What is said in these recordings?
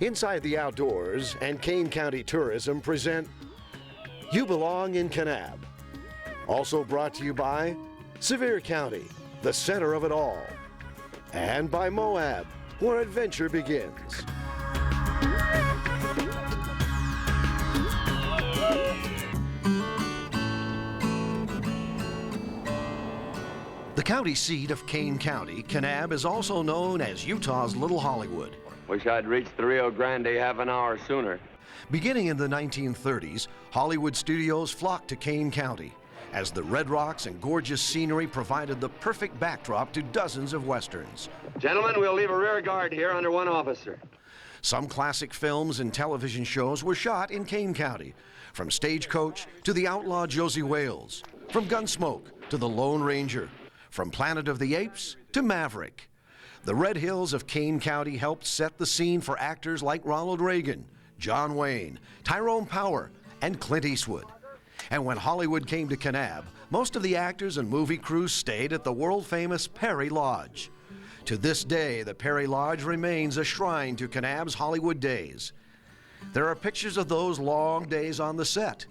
Inside the Outdoors and Kane County Tourism present You Belong in Kanab. Also brought to you by Sevier County, the center of it all. And by Moab, where adventure begins. The county seat of Kane County, Kanab is also known as Utah's Little Hollywood. Wish I'd reached the Rio Grande half an hour sooner. Beginning in the 1930s, Hollywood studios flocked to Kane County as the red rocks and gorgeous scenery provided the perfect backdrop to dozens of westerns. Gentlemen, we'll leave a rear guard here under one officer. Some classic films and television shows were shot in Kane County, from Stagecoach to The Outlaw Josie Wales, from Gunsmoke to The Lone Ranger, from Planet of the Apes to Maverick. The Red Hills of Kane County helped set the scene for actors like Ronald Reagan, John Wayne, Tyrone Power, and Clint Eastwood. And when Hollywood came to Kanab, most of the actors and movie crews stayed at the world-famous Perry Lodge. To this day, the Perry Lodge remains a shrine to Kanab's Hollywood days. There are pictures of those long days on the set.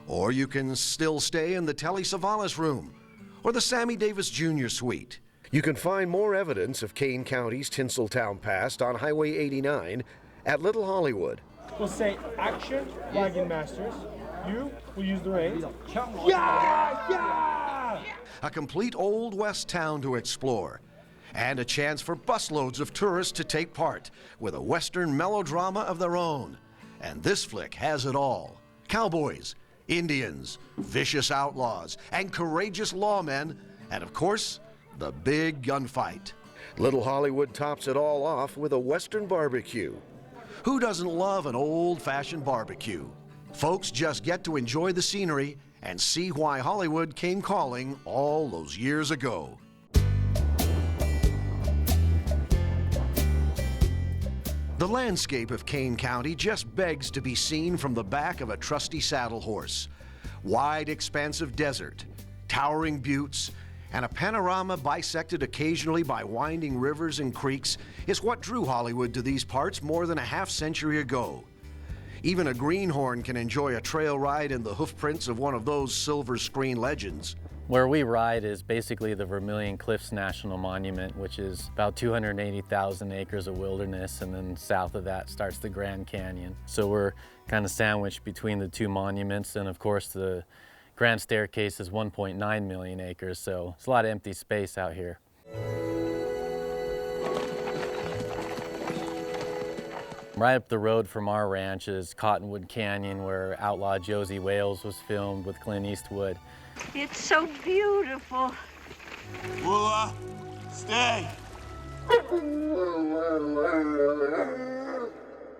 Or you can still stay in the Telly Savalas room or the Sammy Davis Jr. suite. You can find more evidence of Kane County's Tinseltown past on Highway 89 at Little Hollywood. We'll say action, wagon masters. You will use the reins. Yeah! Yeah! A complete Old West town to explore, and a chance for busloads of tourists to take part with a Western melodrama of their own. And this flick has it all. Cowboys, Indians, vicious outlaws, and courageous lawmen, and of course, the big gunfight. Little Hollywood tops it all off with a Western barbecue. Who doesn't love an old-fashioned barbecue? Folks just get to enjoy the scenery and see why Hollywood came calling all those years ago. The landscape of Kane County just begs to be seen from the back of a trusty saddle horse. Wide, expansive desert, towering buttes, and a panorama bisected occasionally by winding rivers and creeks is what drew Hollywood to these parts more than a half-century ago. Even a greenhorn can enjoy a trail ride in the hoofprints of one of those silver screen legends. Where we ride is basically the Vermilion Cliffs National Monument, which is about 280,000 acres of wilderness, and then south of that starts the Grand Canyon. So we're kind of sandwiched between the two monuments, and of course the Grand Staircase is 1.9 million acres, so it's a lot of empty space out here. Right up the road from our ranch is Cottonwood Canyon, where Outlaw Josie Wales was filmed with Clint Eastwood. It's so beautiful. Woola, stay.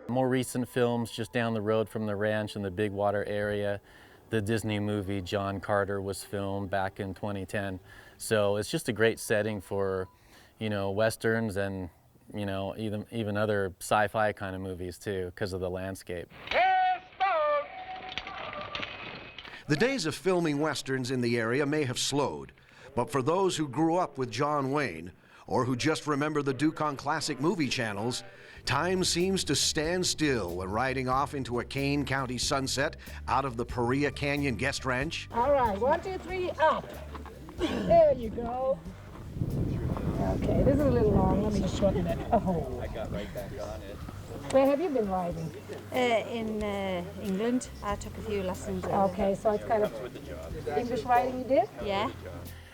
More recent films just down the road from the ranch in the Big Water area. The Disney movie John Carter was filmed back in 2010. So it's just a great setting for, Westerns and, even other sci-fi kind of movies too, because of the landscape. The days of filming westerns in the area may have slowed, but for those who grew up with John Wayne, or who just remember the Duke on classic movie channels, time seems to stand still when riding off into a Kane County sunset out of the Picabo Canyon guest ranch. All right, 1, 2, 3, up. There you go. Okay, this is a little long. Let me just shorten it. Oh. I got right back on it. Where have you been riding? In England. I took a few lessons. Okay, so it's kind of English riding you did? Yeah.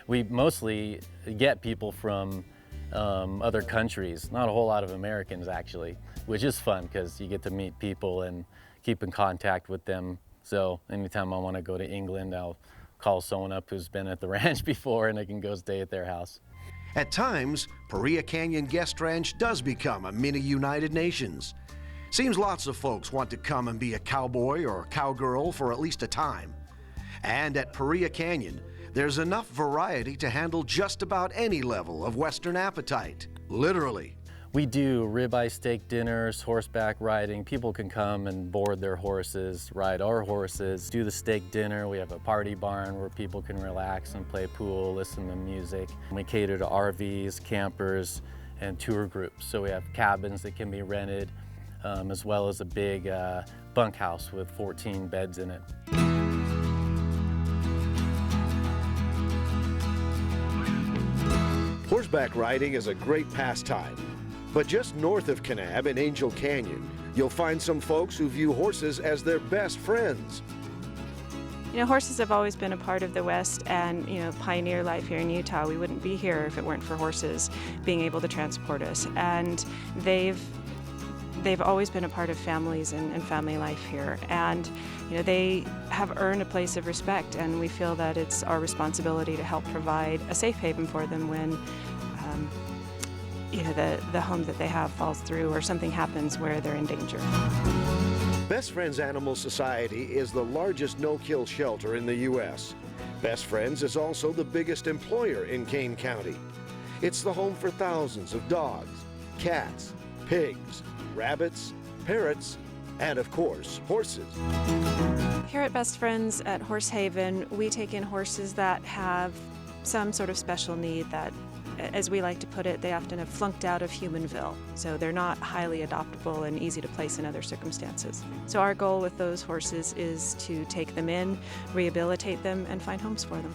We mostly get people from other countries, not a whole lot of Americans actually, which is fun because you get to meet people and keep in contact with them. So anytime I want to go to England, I'll call someone up who's been at the ranch before and I can go stay at their house. At times, Picabo Canyon Guest Ranch does become a mini United Nations. Seems lots of folks want to come and be a cowboy or a cowgirl for at least a time. And at Picabo Canyon, there's enough variety to handle just about any level of Western appetite, literally. We do ribeye steak dinners, horseback riding. People can come and board their horses, ride our horses, do the steak dinner. We have a party barn where people can relax and play pool, listen to music. We cater to RVs, campers, and tour groups. So we have cabins that can be rented. as well as a big bunkhouse with 14 beds in it. Horseback riding is a great pastime, but just north of Kanab in Angel Canyon, you'll find some folks who view horses as their best friends. You know, horses have always been a part of the West and, you know, pioneer life here in Utah. We wouldn't be here if it weren't for horses being able to transport us. And they've always been a part of families and family life here. And, you know, they have earned a place of respect, and we feel that it's our responsibility to help provide a safe haven for them when, you know, the home that they have falls through or something happens where they're in danger. Best Friends Animal Society is the largest no-kill shelter in the U.S. Best Friends is also the biggest employer in Kane County. It's the home for thousands of dogs, cats, pigs, rabbits, parrots, and of course, horses. Here at Best Friends at Horse Haven, we take in horses that have some sort of special need that, as we like to put it, they often have flunked out of humanville. So they're not highly adoptable and easy to place in other circumstances. So our goal with those horses is to take them in, rehabilitate them, and find homes for them.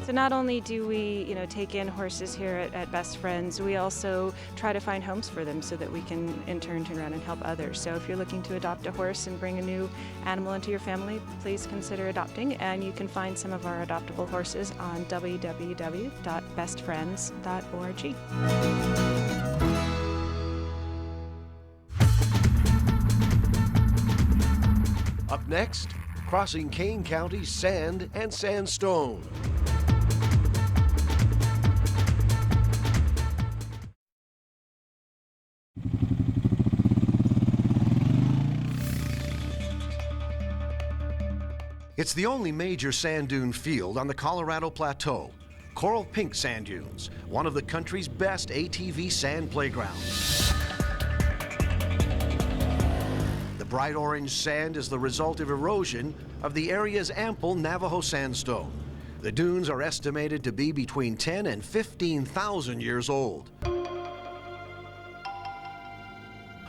So not only do we, you know, take in horses here at Best Friends, we also try to find homes for them so that we can in turn turn around and help others. So if you're looking to adopt a horse and bring a new animal into your family, please consider adopting, and you can find some of our adoptable horses on www.bestfriends.org. Up next, crossing Kane County's sand and sandstone. It's the only major sand dune field on the Colorado Plateau. Coral Pink Sand Dunes, one of the country's best ATV sand playgrounds. The bright orange sand is the result of erosion of the area's ample Navajo sandstone. The dunes are estimated to be between 10 and 15,000 years old.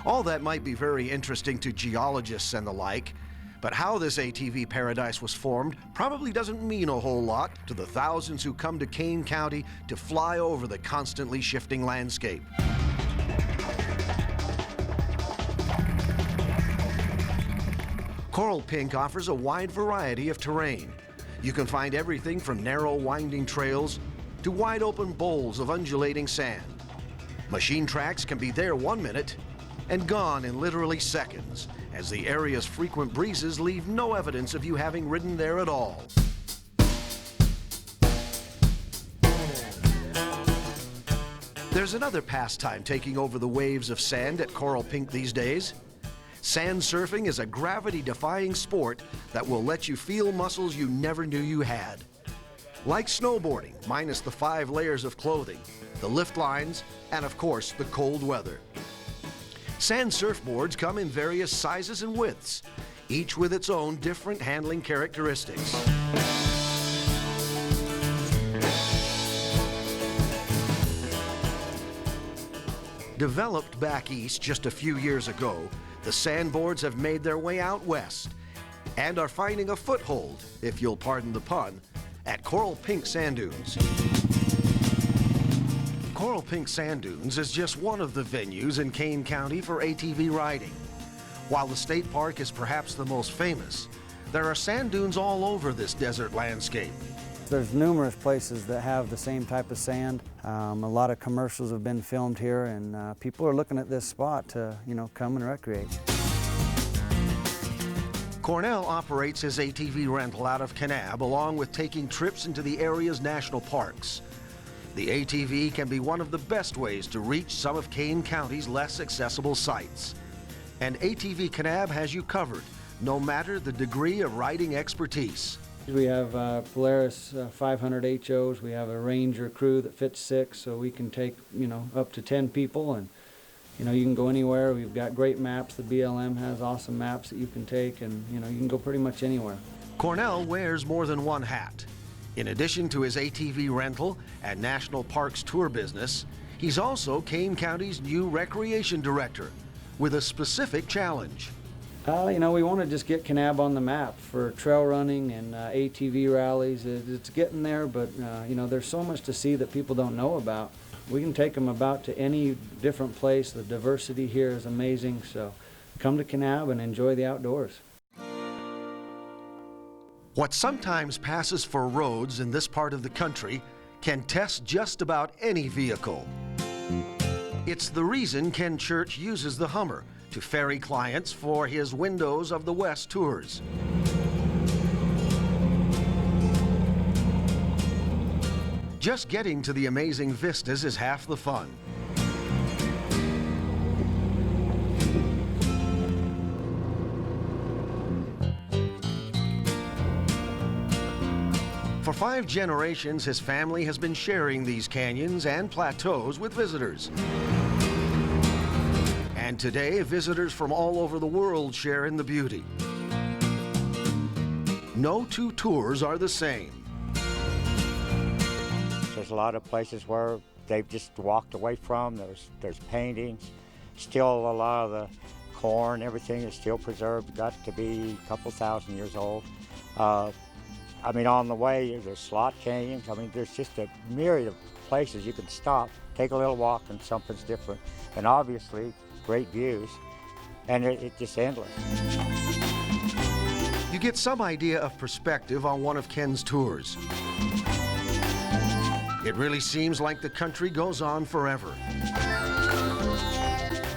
All that might be very interesting to geologists and the like, but how this ATV paradise was formed probably doesn't mean a whole lot to the thousands who come to Kane County to fly over the constantly shifting landscape. Coral Pink offers a wide variety of terrain. You can find everything from narrow winding trails to wide open bowls of undulating sand. Machine tracks can be there 1 minute and gone in literally seconds, as the area's frequent breezes leave no evidence of you having ridden there at all. There's another pastime taking over the waves of sand at Coral Pink these days. Sand surfing is a gravity-defying sport that will let you feel muscles you never knew you had. Like snowboarding, minus the 5 layers of clothing, the lift lines, and of course, the cold weather. Sand surfboards come in various sizes and widths, each with its own different handling characteristics. Developed back east just a few years ago, the sandboards have made their way out west and are finding a foothold, if you'll pardon the pun, at Coral Pink Sand Dunes. Coral Pink Sand Dunes is just one of the venues in Kane County for ATV riding. While the state park is perhaps the most famous, there are sand dunes all over this desert landscape. There's numerous places that have the same type of sand. A lot of commercials have been filmed here, and people are looking at this spot to, you know, come and recreate. Cornell operates his ATV rental out of Kanab, along with taking trips into the area's national parks. The ATV can be one of the best ways to reach some of Kane County's less accessible sites. And ATV Kanab has you covered, no matter the degree of riding expertise. We have Polaris 500 HOs. We have a Ranger crew that fits 6, so we can take, you know, up to 10 people, and you know, you can go anywhere. We've got great maps. The BLM has awesome maps that you can take, and you know, you can go pretty much anywhere. Cornell wears more than one hat. In addition to his ATV rental and national parks tour business, He's also Kane County's new recreation director with a specific challenge. You know, we want to just get Kanab on the map for trail running and ATV rallies. It's getting there, but you know, there's so much to see that people don't know about. We can take them about to any different place. The diversity here is amazing, so come to Kanab and enjoy the outdoors. What sometimes passes for roads in this part of the country can test just about any vehicle. It's the reason Ken Church uses the Hummer to ferry clients for his Windows of the West tours. Just getting to the amazing vistas is half the fun. For 5 generations, his family has been sharing these canyons and plateaus with visitors. And today, visitors from all over the world share in the beauty. No two tours are the same. There's a lot of places where they've just walked away from. There's paintings. Still a lot of the corn, everything is still preserved. Got to be a couple thousand years old. I mean, on the way, there's slot canyons. I mean, there's just a myriad of places you can stop, take a little walk, and something's different. And obviously, great views, and it's just endless. You get some idea of perspective on one of Ken's tours. It really seems like the country goes on forever.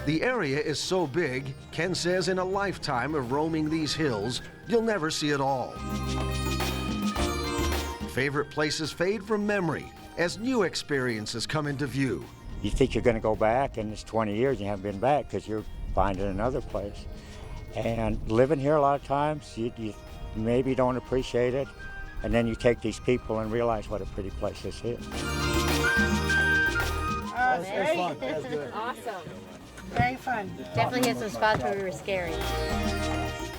The area is so big, Ken says in a lifetime of roaming these hills, you'll never see it all. Favorite places fade from memory as new experiences come into view. You think you're going to go back, and it's 20 years and you haven't been back because you're finding another place. And living here a lot of times, you maybe don't appreciate it, and then you take these people and realize what a pretty place this is. Very fun. That's good. Awesome. Very fun. Definitely hit some spots where we were scary.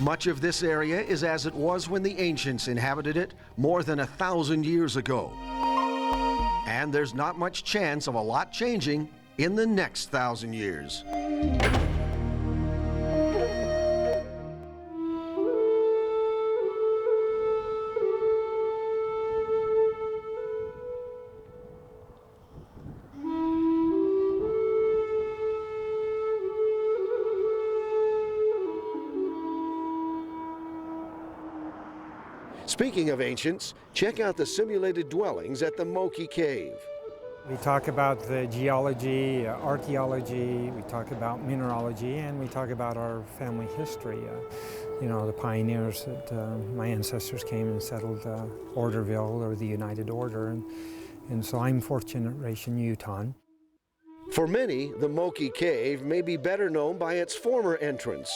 Much of this area is as it was when the ancients inhabited it more than 1,000 years ago. And there's not much chance of a lot changing in the next 1,000 years. Speaking of ancients, check out the simulated dwellings at the Moki Cave. We talk about the geology, archaeology, we talk about mineralogy, and we talk about our family history. You know, the pioneers that my ancestors came and settled Orderville, or the United Order, and so I'm fourth generation Utah. For many, the Moki Cave may be better known by its former entrance.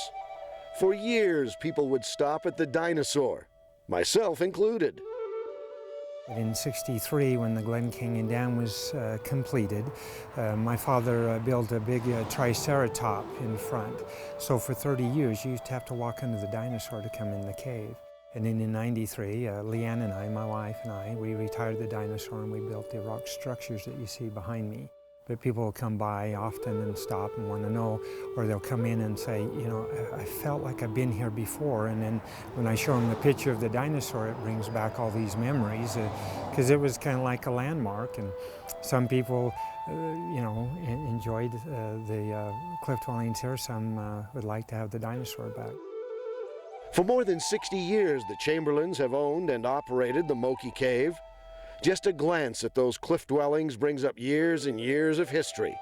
For years, people would stop at the Dinosaur, myself included. In '63, when the Glen Canyon Dam was completed, my father built a big triceratop in front. So for 30 years, you used to have to walk under the Dinosaur to come in the cave. And then in '93, Leanne and I, my wife and I, we retired the Dinosaur and we built the rock structures that you see behind me. But people will come by often and stop and want to know, or they'll come in and say, you know, I felt like I've been here before. And then when I show them the picture of the Dinosaur, it brings back all these memories, because it was kind of like a landmark. And some people, you know, enjoyed the cliff dwellings here. Some would like to have the Dinosaur back. For more than 60 years, the Chamberlains have owned and operated the Moki Cave. Just a glance at those cliff dwellings brings up years and years of history.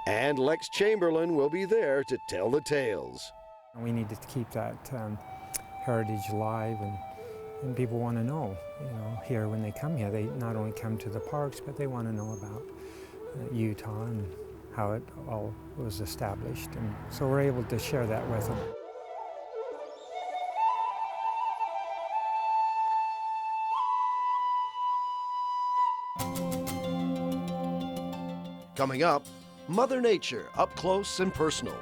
And Lex Chamberlain will be there to tell the tales. We need to keep that heritage alive, and people want to know, you know, here when they come here, they not only come to the parks, but they want to know about Utah and how it all was established. And so we're able to share that with them. Coming up, Mother Nature, up close and personal.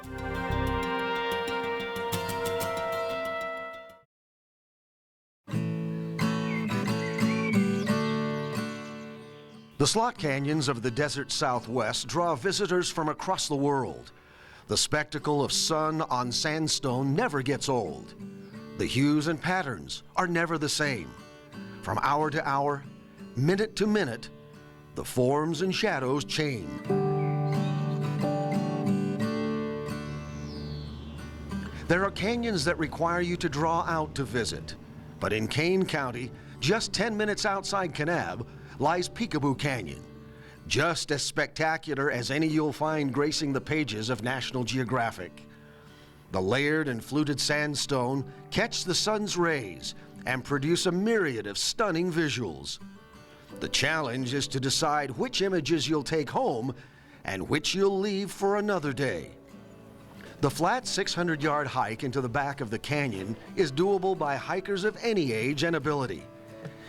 The The slot canyons of the desert Southwest draw visitors from across the world. The spectacle of sun on sandstone never gets old. The hues and patterns are never the same. From hour to hour, minute to minute, the forms and shadows change. There are canyons that require you to draw out to visit. But in Kane County, just 10 minutes outside Kanab, lies Picabo Canyon, just as spectacular as any you'll find gracing the pages of National Geographic. The layered and fluted sandstone catch the sun's rays and produce a myriad of stunning visuals. The challenge is to decide which images you'll take home and which you'll leave for another day. The flat 600-yard hike into the back of the canyon is doable by hikers of any age and ability.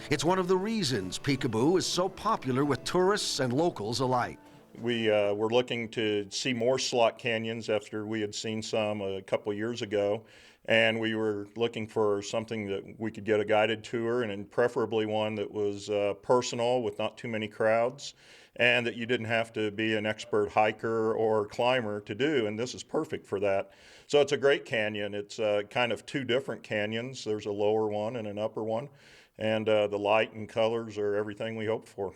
It's one of the reasons Picabo is so popular with tourists and locals alike. We were looking to see more slot canyons after we had seen some a couple of years ago, and we were looking for something that we could get a guided tour, and preferably one that was personal with not too many crowds, and that you didn't have to be an expert hiker or climber to do, and this is perfect for that. So it's a great canyon. It's kind of two different canyons. There's a lower one and an upper one, and the light and colors are everything we hoped for.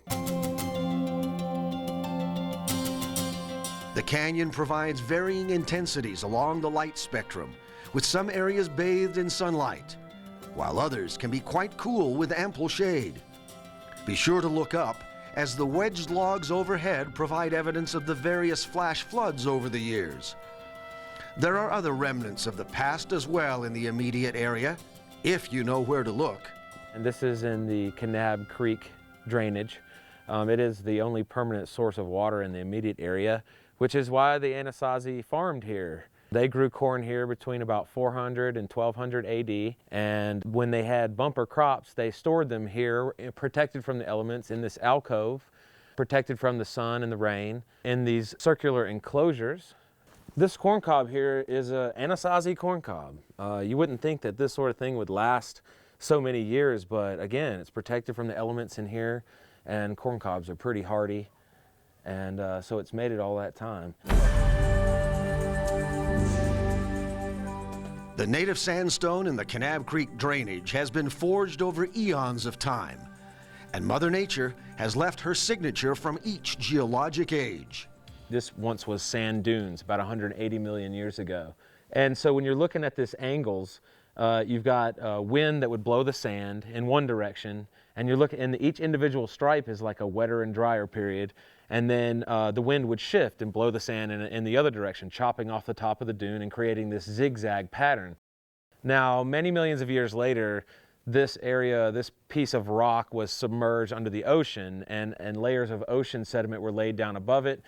The canyon provides varying intensities along the light spectrum, with some areas bathed in sunlight, while others can be quite cool with ample shade. Be sure to look up, as the wedged logs overhead provide evidence of the various flash floods over the years. There are other remnants of the past as well in the immediate area, if you know where to look. And this is in the Kanab Creek drainage. It is the only permanent source of water in the immediate area, which is why the Anasazi farmed here. They grew corn here between about 400 and 1200 AD, and when they had bumper crops, they stored them here, protected from the elements in this alcove, protected from the sun and the rain, in these circular enclosures. This corn cob here is an Anasazi corn cob. You wouldn't think that this sort of thing would last so many years, but again, it's protected from the elements in here, and corn cobs are pretty hardy, and so it's made it all that time. The native sandstone in the Kanab Creek drainage has been forged over eons of time, and Mother Nature has left her signature from each geologic age. This once was sand dunes about 180 million years ago. And so when you're looking at this angles, you've got wind that would blow the sand in one direction, and you're looking, and each individual stripe is like a wetter and drier period, and then the wind would shift and blow the sand in the other direction, chopping off the top of the dune and creating this zigzag pattern. Now, many millions of years later, this area, this piece of rock was submerged under the ocean, and layers of ocean sediment were laid down above it.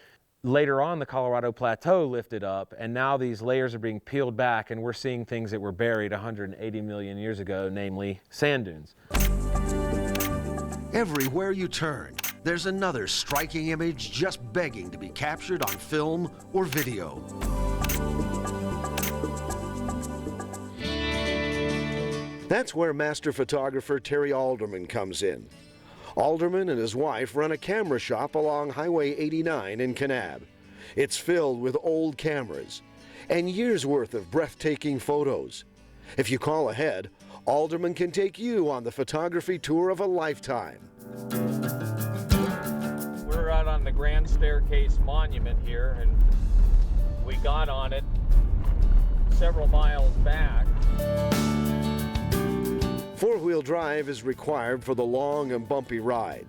Later on, the Colorado Plateau lifted up, and now these layers are being peeled back, and we're seeing things that were buried 180 million years ago, namely sand dunes. Everywhere you turn, there's another striking image just begging to be captured on film or video. That's where master photographer Terry Alderman comes in. Alderman and his wife run a camera shop along Highway 89 in Kanab. It's filled with old cameras and years' worth of breathtaking photos. If you call ahead, Alderman can take you on the photography tour of a lifetime. We're out on the Grand Staircase Monument here, and we got on it several miles back. Four-wheel drive is required for the long and bumpy ride.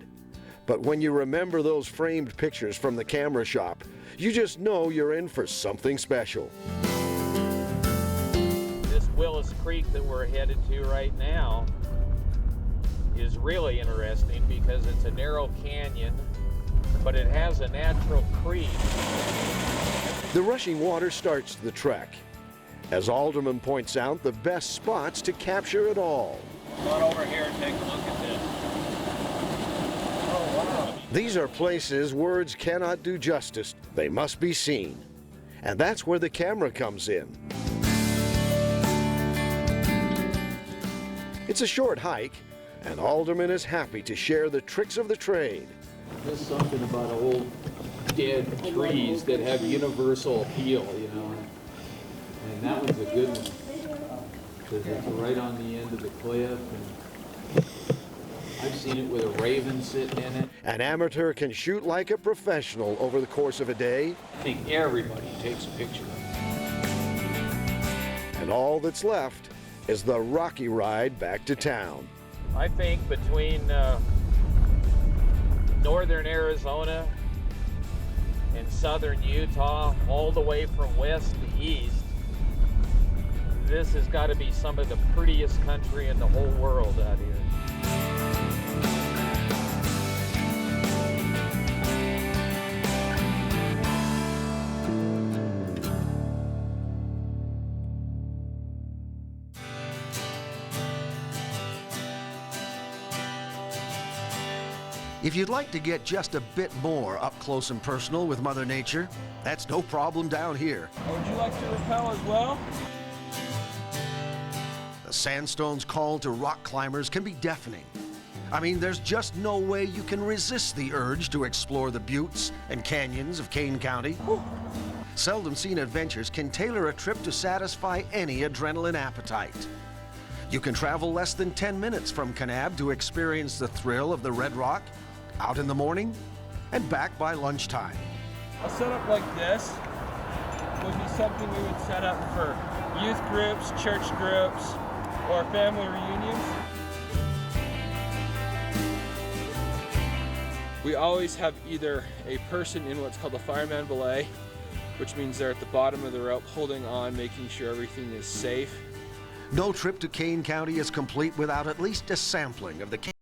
But when you remember those framed pictures from the camera shop, you just know you're in for something special. This Willis Creek that we're headed to right now is really interesting because it's a narrow canyon, but it has a natural creek. The rushing water starts the trek. As Alderman points out, the best spots to capture it all. Run over here and take a look at this. Oh, wow. These are places words cannot do justice. They must be seen. And that's where the camera comes in. It's a short hike, and Alderman is happy to share the tricks of the trade. There's something about old dead trees that have universal appeal, you know. And that one's a good one, because it's right on the end of the cliff, and I've seen it with a raven sitting in it. An amateur can shoot like a professional over the course of a day. I think everybody takes a picture of it. And all that's left is the rocky ride back to town. I think between northern Arizona and southern Utah, all the way from west to east, this has got to be some of the prettiest country in the whole world out here. If you'd like to get just a bit more up close and personal with Mother Nature, that's no problem down here. Would you like to rappel as well? The sandstone's call to rock climbers can be deafening. I mean, there's just no way you can resist the urge to explore the buttes and canyons of Kane County. Seldom seen adventures can tailor a trip to satisfy any adrenaline appetite. You can travel less than 10 minutes from Kanab to experience the thrill of the Red Rock, out in the morning and back by lunchtime. A setup like this would be something we would set up for youth groups, church groups, or family reunions. We always have either a person in what's called a fireman belay, which means they're at the bottom of the rope holding on, making sure everything is safe. No trip to Kane County is complete without at least a sampling of the